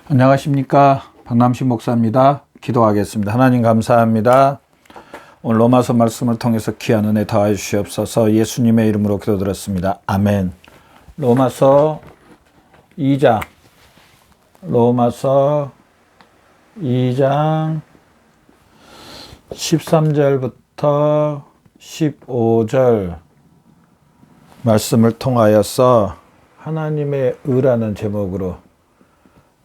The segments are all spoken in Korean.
안녕하십니까, 박남식 목사입니다. 기도하겠습니다. 하나님 감사합니다. 오늘 로마서 말씀을 통해서 귀한 은혜 더하여 주시옵소서. 예수님의 이름으로 기도드렸습니다. 아멘. 로마서 2장 13절부터 15절 말씀을 통하여서 하나님의 의라는 제목으로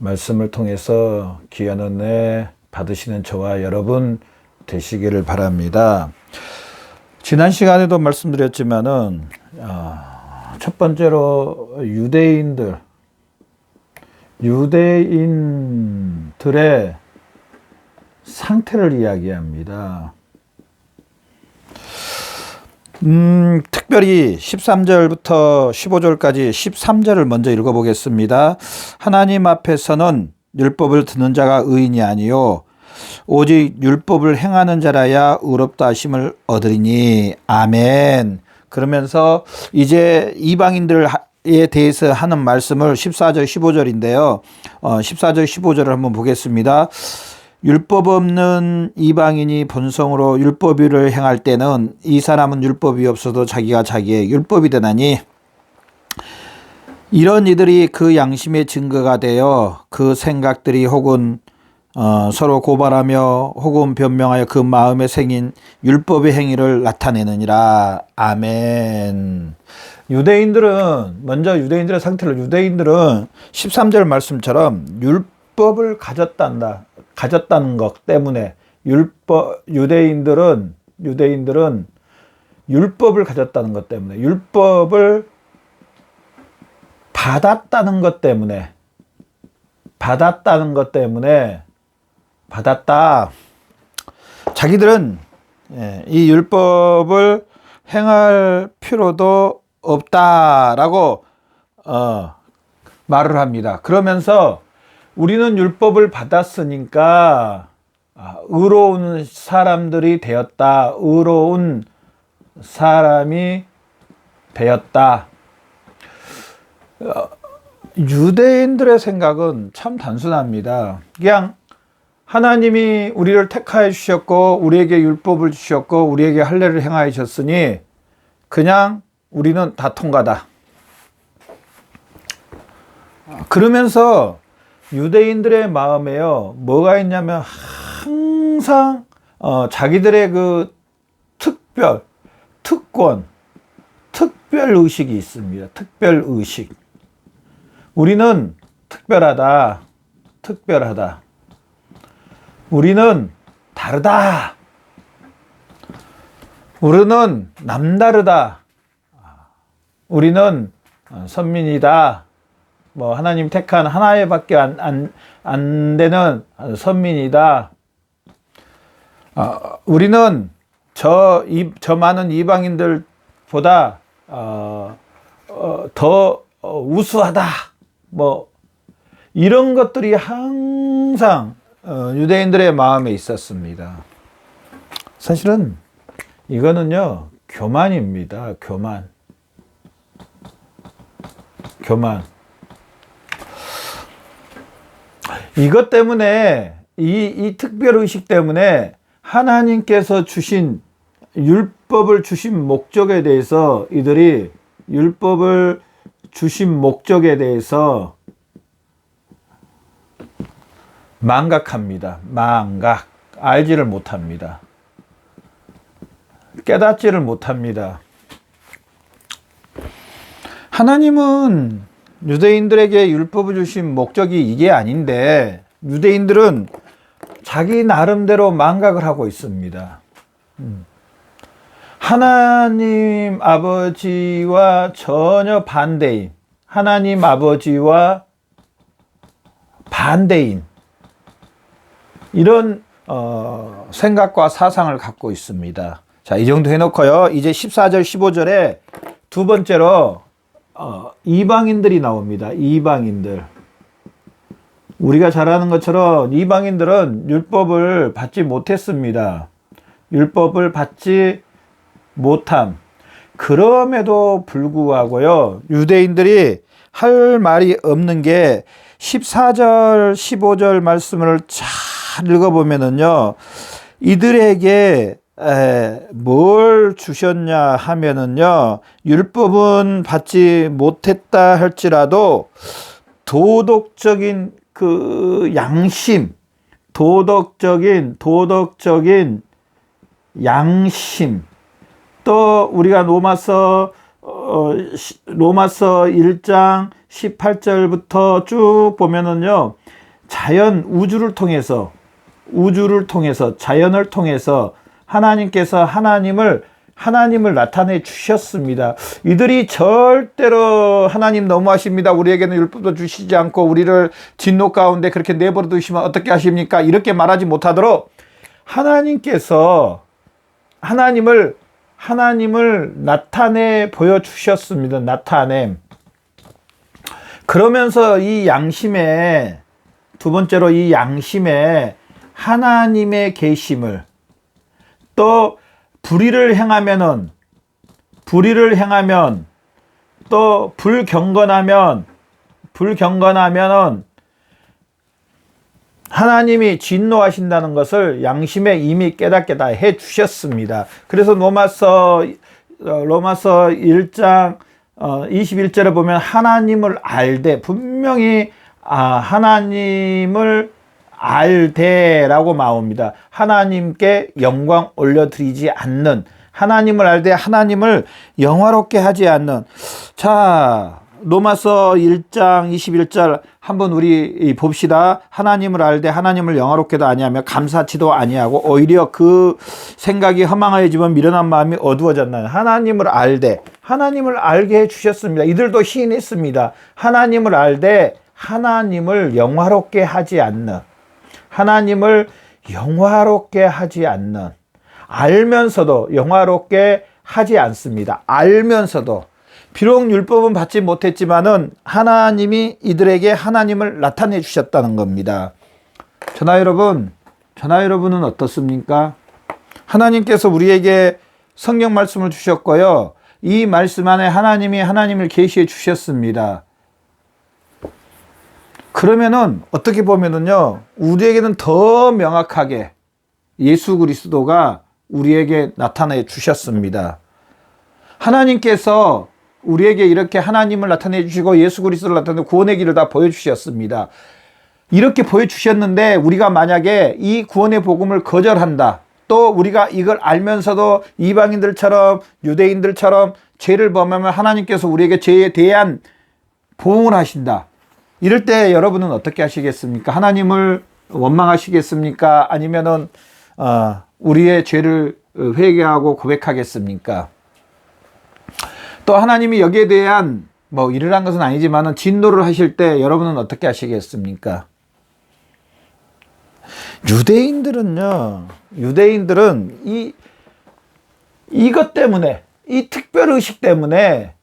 말씀을 통해서 귀한 은혜 받으시는 저와 여러분 되시기를 바랍니다. 지난 시간에도 말씀드렸지만은 첫 번째로 유대인들의 상태를 이야기합니다. 특별히 13절부터 15절까지 13절을 먼저 읽어보겠습니다. 하나님 앞에서는 율법을 듣는 자가 의인이 아니요 오직 율법을 행하는 자라야 의롭다 하심을 얻으리니. 아멘. 그러면서 이제 이방인들에 대해서 하는 말씀을 14절 15절인데요 14절 15절을 한번 보겠습니다. 율법 없는 이방인이 본성으로 율법을 행할 때는 이 사람은 율법이 없어도 자기가 자기의 율법이 되나니 이런 이들이 그 양심의 증거가 되어 그 생각들이 혹은 서로 고발하며 혹은 변명하여 그 마음에 생긴 율법의 행위를 나타내느니라. 아멘. 유대인들의 상태를 유대인들은 13절 말씀처럼 율법을 가졌다는 것 때문에 유대인들은 율법을 가졌다는 것 때문에 율법을 받았다는 것 때문에 자기들은 이 율법을 행할 필요도 없다라고 말을 합니다. 그러면서 우리는 율법을 받았으니까 의로운 사람들이 되었다. 의로운 사람이 되었다. 유대인들의 생각은 참 단순합니다. 그냥 하나님이 우리를 택하여 주셨고 우리에게 율법을 주셨고 우리에게 할례를 행하여 주셨으니 그냥 우리는 다 통과다. 그러면서 유대인들의 마음에요 뭐가 있냐면 항상 자기들의 그 특권, 특별의식이 있습니다. 특별의식. 우리는 특별하다. 우리는 다르다. 우리는 남다르다. 우리는 선민이다. 하나님 택한 하나에밖에 안 되는 선민이다. 우리는 저 많은 이방인들보다 더 우수하다. 이런 것들이 항상 유대인들의 마음에 있었습니다. 사실은 이거는요 교만입니다. 교만. 이것 때문에 이 특별의식 때문에 하나님께서 주신 율법을 주신 목적에 대해서 이들이 율법을 주신 목적에 대해서 망각합니다. 알지를 못합니다. 깨닫지를 못합니다. 하나님은 유대인들에게 율법을 주신 목적이 이게 아닌데 유대인들은 자기 나름대로 망각을 하고 있습니다. 하나님 아버지와 전혀 반대인, 하나님 아버지와 반대인 이런 생각과 사상을 갖고 있습니다. 자, 이 정도 해놓고요 이제 14절 15절에 두 번째로 이방인들이 나옵니다. 이방인들. 우리가 잘 아는 것처럼 이방인들은 율법을 받지 못했습니다. 율법을 받지 못함. 그럼에도 불구하고요 유대인들이 할 말이 없는 게 14절, 15절 말씀을 잘 읽어보면은요, 이들에게 뭘 주셨냐 하면은요, 율법은 받지 못했다 할지라도 도덕적인 그 양심, 도덕적인 양심, 또 우리가 로마서 1장 18절부터 쭉 보면은요, 우주를 통해서 자연을 통해서 하나님께서 하나님을 나타내 주셨습니다. 이들이 절대로 하나님 너무하십니다, 우리에게는 율법도 주시지 않고 우리를 진노 가운데 그렇게 내버려 두시면 어떻게 하십니까? 이렇게 말하지 못하도록 하나님께서 하나님을 나타내 보여주셨습니다. 그러면서 이 양심에, 두 번째로 이 양심에 하나님의 계심을, 또 불의를 행하면, 또 불경건하면 하나님이 진노하신다는 것을 양심에 이미 깨닫게 다 해 주셨습니다. 그래서 로마서 1장 21절에 보면 하나님을 알되, 분명히 하나님을 알되라고 나옵니다. 하나님께 영광 올려드리지 않는, 하나님을 알되 하나님을 영화롭게 하지 않는. 자, 로마서 1장 21절 한번 우리 봅시다. 하나님을 알되 하나님을 영화롭게도 아니하며 감사치도 아니하고 오히려 그 생각이 허망해지면 미련한 마음이 어두워졌나요? 하나님을 알되, 하나님을 알게 해주셨습니다. 이들도 시인했습니다. 하나님을 알되 하나님을 영화롭게 하지 않는, 하나님을 영화롭게 하지 않는, 알면서도 영화롭게 하지 않습니다. 알면서도. 비록 율법은 받지 못했지만은 하나님이 이들에게 하나님을 나타내 주셨다는 겁니다. 저나 여러분은 어떻습니까? 하나님께서 우리에게 성경 말씀을 주셨고요, 이 말씀 안에 하나님이 하나님을 계시해 주셨습니다. 그러면은 어떻게 보면은요, 우리에게는 더 명확하게 예수 그리스도가 우리에게 나타내 주셨습니다. 하나님께서 우리에게 이렇게 하나님을 나타내 주시고 예수 그리스도를 나타내 구원의 길을 다 보여주셨습니다. 이렇게 보여주셨는데 우리가 만약에 이 구원의 복음을 거절한다, 또 우리가 이걸 알면서도 이방인들처럼 유대인들처럼 죄를 범하면 하나님께서 우리에게 죄에 대한 보응을 하신다. 이럴 때 여러분은 어떻게 하시겠습니까? 하나님을 원망하시겠습니까? 아니면은 우리의 죄를 회개하고 고백하겠습니까? 또 하나님이 여기에 대한 이르란 것은 아니지만은 진노를 하실 때 여러분은 어떻게 하시겠습니까? 유대인들은 이것 때문에, 이 특별의식이 때문에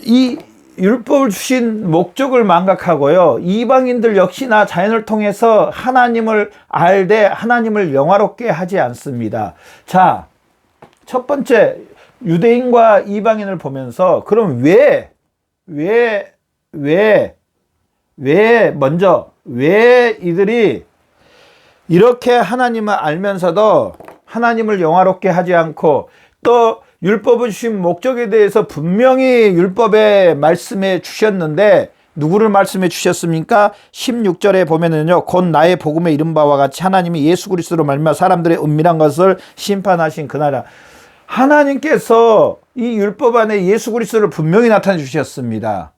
이 율법을 주신 목적을 망각하고요, 이방인들 역시나 자연을 통해서 하나님을 알되 하나님을 영화롭게 하지 않습니다. 자, 첫 번째, 유대인과 이방인을 보면서 그럼 왜 이들이 이렇게 하나님을 알면서도 하나님을 영화롭게 하지 않고, 또 율법을 주신 목적에 대해서 분명히 율법에 말씀해 주셨는데 누구를 말씀해 주셨습니까? 16절에 보면은요, 곧 나의 복음에 이른 바와 같이 하나님이 예수 그리스도로 말미암아 사람들의 은밀한 것을 심판하신 그날이라. 하나님께서 이 율법 안에 예수 그리스도를 분명히 나타내 주셨습니다.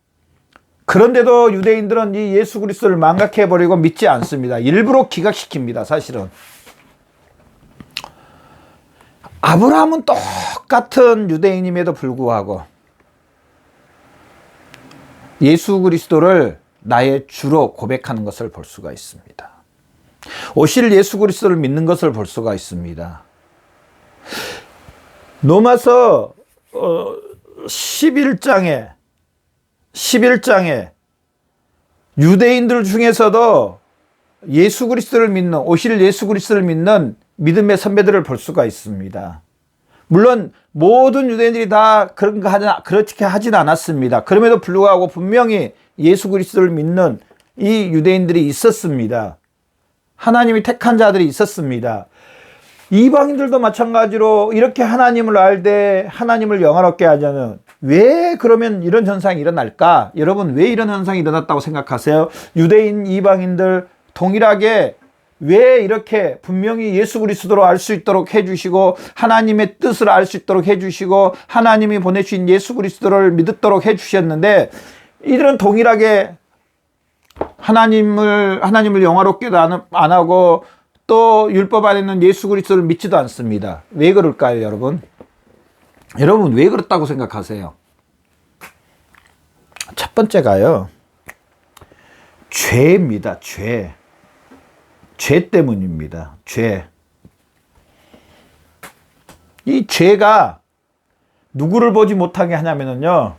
그런데도 유대인들은 이 예수 그리스도를 망각해버리고 믿지 않습니다. 일부러 기각시킵니다. 사실은 아브라함은 똑같은 유대인임에도 불구하고 예수 그리스도를 나의 주로 고백하는 것을 볼 수가 있습니다. 오실 예수 그리스도를 믿는 것을 볼 수가 있습니다. 로마서 11장에 유대인들 중에서도 예수 그리스도를 믿는, 오실 예수 그리스도를 믿는 믿음의 선배들을 볼 수가 있습니다. 물론 모든 유대인들이 다 그렇게 하진 않았습니다. 그럼에도 불구하고 분명히 예수 그리스도를 믿는 이 유대인들이 있었습니다. 하나님이 택한 자들이 있었습니다. 이방인들도 마찬가지로 이렇게 하나님을 알되 하나님을 영화롭게 하자는, 왜 그러면 이런 현상이 일어날까? 여러분, 왜 이런 현상이 일어났다고 생각하세요? 유대인, 이방인들 동일하게 왜 이렇게 분명히 예수 그리스도로 알 수 있도록 해주시고 하나님의 뜻을 알 수 있도록 해주시고 하나님이 보내주신 예수 그리스도를 믿도록 해주셨는데, 이들은 동일하게 하나님을 영화롭게도 안 하고 또 율법 안에는 예수 그리스도를 믿지도 않습니다. 왜 그럴까요, 여러분? 여러분, 왜 그렇다고 생각하세요? 첫 번째가요, 죄입니다. 죄 때문입니다. 이 죄가 누구를 보지 못하게 하냐면요,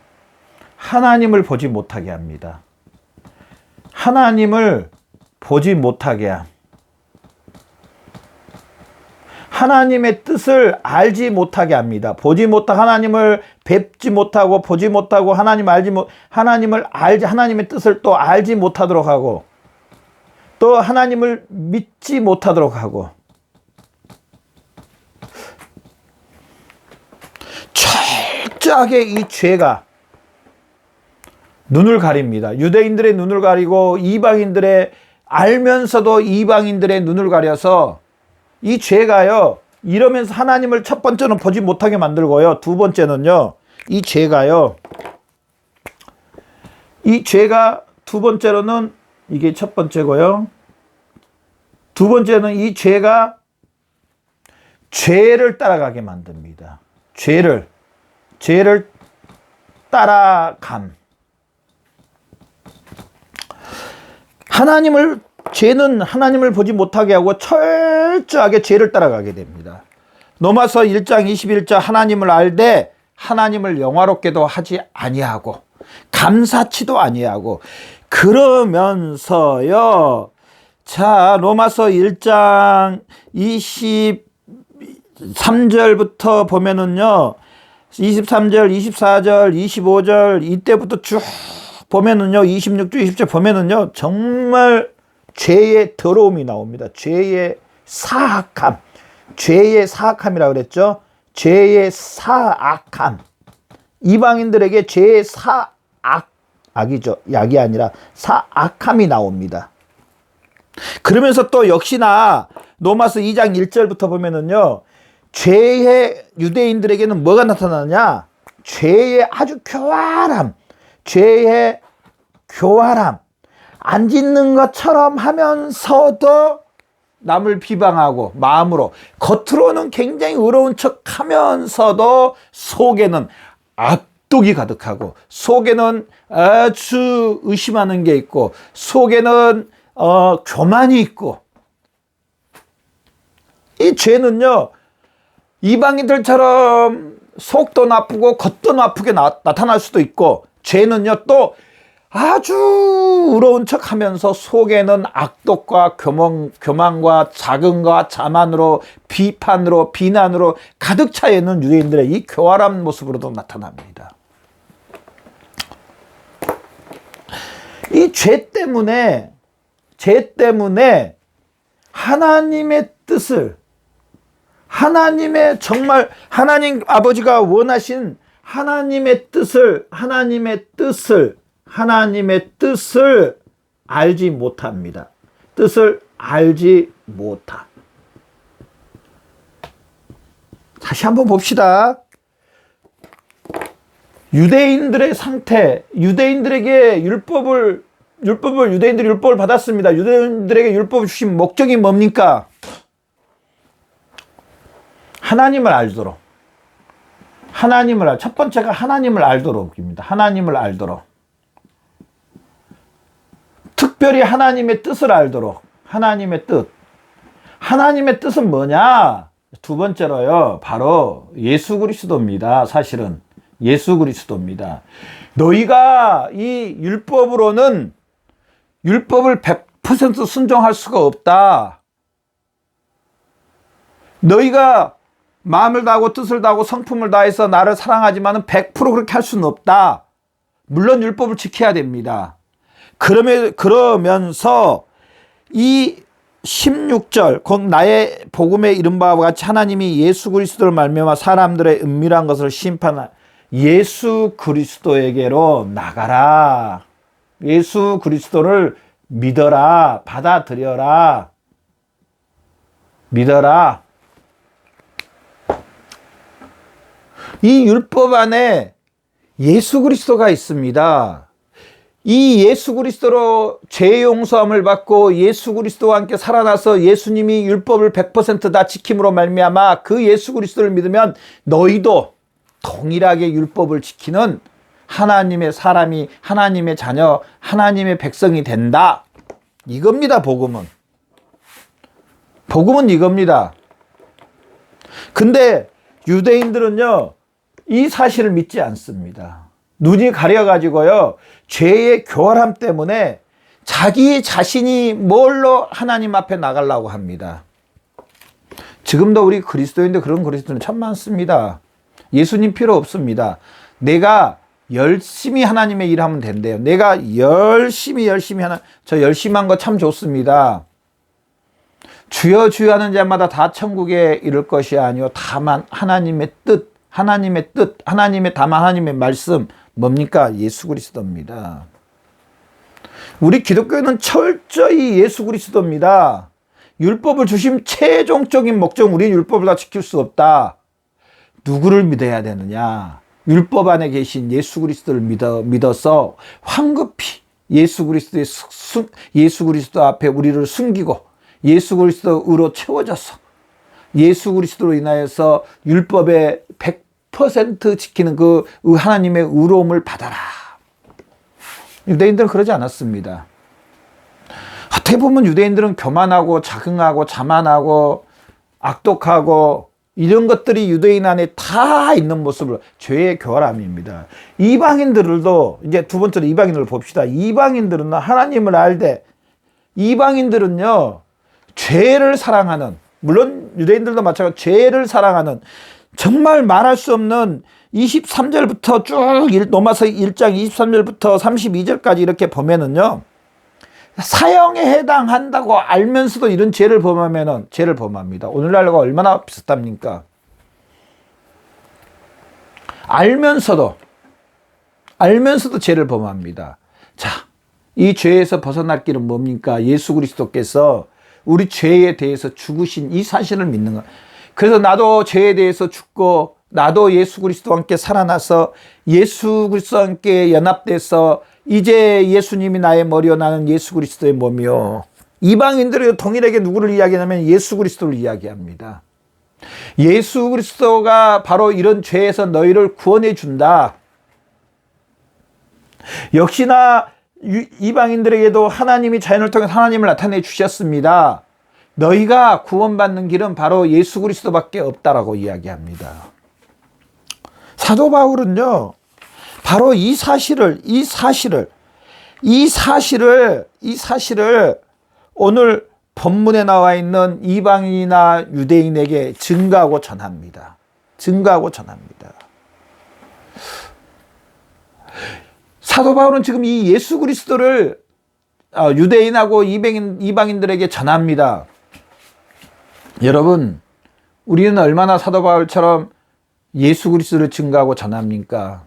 하나님을 보지 못하게 합니다. 하나님을 보지 못하게 함. 하나님의 뜻을 알지 못하게 합니다. 하나님을 뵙지 못하고 보지 못하고 하나님의 뜻을 또 알지 못하도록 하고 또 하나님을 믿지 못하도록 하고, 철저하게 이 죄가 눈을 가립니다. 유대인들의 눈을 가리고 알면서도 이방인들의 눈을 가려서 이 죄가요, 이러면서 하나님을 첫 번째는 보지 못하게 만들고요, 두 번째는요, 이 죄가 두 번째로는, 이게 첫 번째고요, 두 번째는 이 죄가 죄를 따라가게 만듭니다. 죄를 따라감. 죄는 하나님을 보지 못하게 하고 철저하게 죄를 따라가게 됩니다. 로마서 1장 21절, 하나님을 알되 하나님을 영화롭게도 하지 아니하고 감사치도 아니하고, 그러면서요, 자, 로마서 1장 23절부터 보면은요, 23절, 24절, 25절 이때부터 쭉 보면은요, 26절, 20절 보면은요, 정말 죄의 더러움이 나옵니다. 죄의 사악함이라고 그랬죠. 죄의 사악함. 이방인들에게 죄의 악이죠. 약이 아니라 사악함이 나옵니다. 그러면서 또 역시나 로마서 2장 1절부터 보면은요, 죄의 유대인들에게는 뭐가 나타나냐? 죄의 아주 교활함. 안 짓는 것처럼 하면서도 남을 비방하고 마음으로, 겉으로는 굉장히 의로운 척 하면서도 속에는 악독이 가득하고, 속에는 아주 의심하는 게 있고, 속에는 교만이 있고, 이 죄는요, 이방인들처럼 속도 나쁘고 겉도 나쁘게 나타날 수도 있고, 죄는요 또 아주 의로운 척 하면서 속에는 악독과 교만과 자긍과 자만으로, 비판으로, 비난으로 가득 차 있는 유대인들의 이 교활한 모습으로도 나타납니다. 이 죄 때문에 하나님의 뜻을, 정말 하나님 아버지가 원하신 하나님의 뜻을 알지 못합니다. 뜻을 알지 못함. 다시 한번 봅시다. 유대인들의 상태, 유대인들이 율법을 받았습니다. 유대인들에게 율법을 주신 목적이 뭡니까? 하나님을 알도록. 첫 번째가 하나님을 알도록입니다. 하나님을 알도록. 특별히 하나님의 뜻을 알도록. 하나님의 뜻은 뭐냐? 두 번째로요, 바로 예수 그리스도입니다. 사실은 예수 그리스도입니다. 너희가 이 율법으로는 율법을 100% 순종할 수가 없다. 너희가 마음을 다하고 뜻을 다하고 성품을 다해서 나를 사랑하지만은 100% 그렇게 할 수는 없다. 물론 율법을 지켜야 됩니다. 그러면서 이 16절 곧 나의 복음에 이른 바와 같이 하나님이 예수 그리스도를 말미암아 사람들의 은밀한 것을 심판하 예수 그리스도에게로 나가라. 예수 그리스도를 믿어라. 받아들여라. 믿어라. 이 율법 안에 예수 그리스도가 있습니다. 이 예수 그리스도로 죄 용서함을 받고 예수 그리스도와 함께 살아나서 예수님이 율법을 100% 지킴으로 말미암아 그 예수 그리스도를 믿으면 너희도 동일하게 율법을 지키는 하나님의 사람이, 하나님의 자녀, 하나님의 백성이 된다. 이겁니다, 복음은. 복음은 이겁니다. 근데 유대인들은요, 이 사실을 믿지 않습니다. 눈이 가려가지고요, 죄의 교활함 때문에 자기 자신이 뭘로 하나님 앞에 나가려고 합니다. 지금도 우리 그리스도인들 그런 그리스도는 참 많습니다. 예수님 필요 없습니다. 내가 열심히 하나님의 일 하면 된대요. 내가 열심히 저 열심히 한 거 참 좋습니다. 주여 주여 하는 자마다 다 천국에 이를 것이 아니요 다만 하나님의 뜻, 다만 하나님의 말씀 뭡니까? 예수 그리스도입니다. 우리 기독교는 철저히 예수 그리스도입니다. 율법을 주신 최종적인 목적, 우리 율법을 다 지킬 수 없다. 누구를 믿어야 되느냐? 율법 안에 계신 예수 그리스도를 믿어서 황급히 예수 그리스도 앞에 우리를 숨기고 예수 그리스도로 채워져서 예수 그리스도로 인하여서 율법의 100% 지키는 그 하나님의 의로움을 받아라. 유대인들은 그러지 않았습니다. 어떻게 보면 유대인들은 교만하고 자긍하고 자만하고 악독하고 이런 것들이 유대인 안에 다 있는 모습을 죄의 교활함입니다. 이방인들도 이제 두 번째로 이방인들을 봅시다. 이방인들은 하나님을 알되 이방인들은요 죄를 사랑하는, 물론 유대인들도 마찬가지로 죄를 사랑하는, 정말 말할 수 없는 23절부터 쭉 로마서 1장 23절부터 32절까지 이렇게 보면은요 사형에 해당한다고 알면서도 이런 죄를 범하면은 죄를 범합니다. 오늘날과 얼마나 비슷합니까? 알면서도 죄를 범합니다. 자, 이 죄에서 벗어날 길은 뭡니까? 예수 그리스도께서 우리 죄에 대해서 죽으신 이 사실을 믿는 것. 그래서 나도 죄에 대해서 죽고 나도 예수 그리스도와 함께 살아나서 예수 그리스도와 함께 연합돼서 이제 예수님이 나의 머리요 나는 예수 그리스도의 몸이요. 이방인들이 동일하게 누구를 이야기하냐면 예수 그리스도를 이야기합니다. 예수 그리스도가 바로 이런 죄에서 너희를 구원해 준다. 역시나 이방인들에게도 하나님이 자연을 통해 하나님을 나타내 주셨습니다. 너희가 구원받는 길은 바로 예수 그리스도밖에 없다라고 이야기합니다. 사도 바울은요, 바로 이 사실을 오늘 본문에 나와 있는 이방인이나 유대인에게 증거하고 전합니다. 사도 바울은 지금 이 예수 그리스도를 유대인하고 이방인들에게 전합니다. 여러분, 우리는 얼마나 사도 바울처럼 예수 그리스도를 증거하고 전합니까?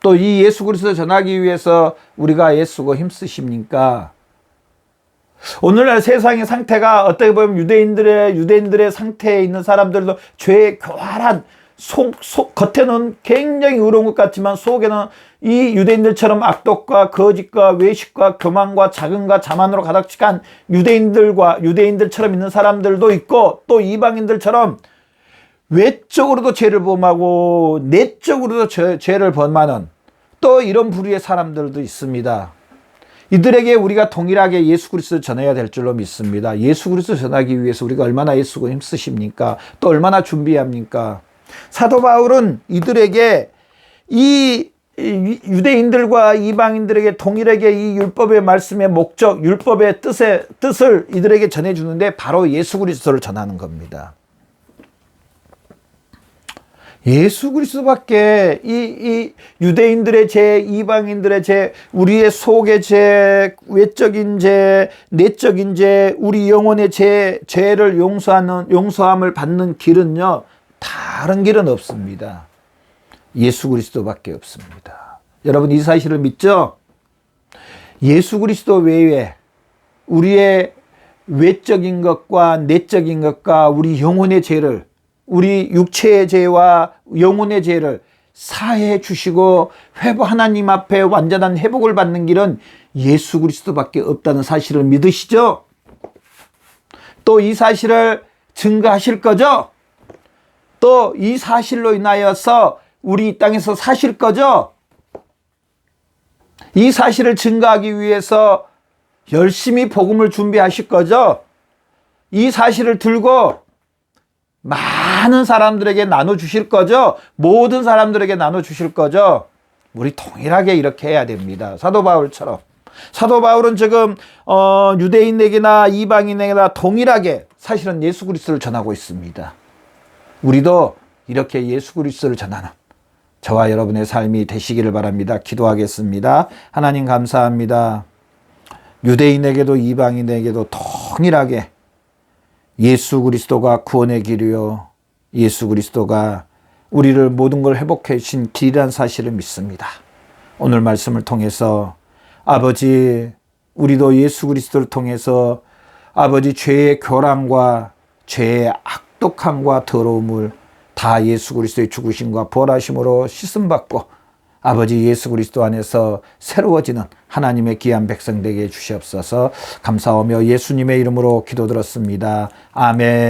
또 이 예수 그리스도를 전하기 위해서 우리가 애쓰고 힘쓰십니까? 오늘날 세상의 상태가 어떻게 보면 유대인들의 상태에 있는 사람들도 죄의 교활한 겉에는 굉장히 의로운 것 같지만 속에는 이 유대인들처럼 악독과 거짓과 외식과 교만과 자긍과 자만으로 가득 찬 유대인들처럼 있는 사람들도 있고, 또 이방인들처럼 외적으로도 죄를 범하고 내적으로도 죄를 범하는 또 이런 부류의 사람들도 있습니다. 이들에게 우리가 동일하게 예수 그리스도를 전해야 될 줄로 믿습니다. 예수 그리스도를 전하기 위해서 우리가 얼마나 애쓰고 힘쓰십니까? 또 얼마나 준비합니까? 사도 바울은 이들에게 이 유대인들과 이방인들에게 동일하게 이 율법의 말씀의 목적, 율법의 뜻을 이들에게 전해주는데 바로 예수 그리스도를 전하는 겁니다. 예수 그리스도밖에 이 유대인들의 죄, 이방인들의 죄, 우리의 속의 죄, 외적인 죄, 내적인 죄, 우리 영혼의 죄를 용서함을 받는 길은요, 다른 길은 없습니다. 예수 그리스도밖에 없습니다. 여러분 이 사실을 믿죠? 예수 그리스도 외에 우리의 외적인 것과 내적인 것과 우리 영혼의 죄를, 우리 육체의 죄와 영혼의 죄를 사해 주시고 하나님 앞에 완전한 회복을 받는 길은 예수 그리스도밖에 없다는 사실을 믿으시죠? 또 이 사실을 증거하실 거죠? 또 이 사실로 인하여서 우리 이 땅에서 사실 거죠? 이 사실을 증거하기 위해서 열심히 복음을 준비하실 거죠? 이 사실을 들고 많은 사람들에게 나눠주실 거죠? 모든 사람들에게 나눠주실 거죠? 우리 동일하게 이렇게 해야 됩니다. 사도 바울처럼. 사도 바울은 지금 유대인에게나 이방인에게나 동일하게 사실은 예수 그리스도를 전하고 있습니다. 우리도 이렇게 예수 그리스도를 전하는 저와 여러분의 삶이 되시기를 바랍니다. 기도하겠습니다. 하나님 감사합니다. 유대인에게도 이방인에게도 동일하게 예수 그리스도가 구원의 길이요, 예수 그리스도가 우리를 모든 걸 회복해 주신 길이라는 사실을 믿습니다. 오늘 말씀을 통해서 아버지, 우리도 예수 그리스도를 통해서 아버지 죄의 교란과 죄의 악독함과 더러움을 다 예수 그리스도의 죽으심과 부활하심으로 씻음받고 아버지 예수 그리스도 안에서 새로워지는 하나님의 귀한 백성 되게 해주시옵소서. 감사하며 예수님의 이름으로 기도드렸습니다. 아멘.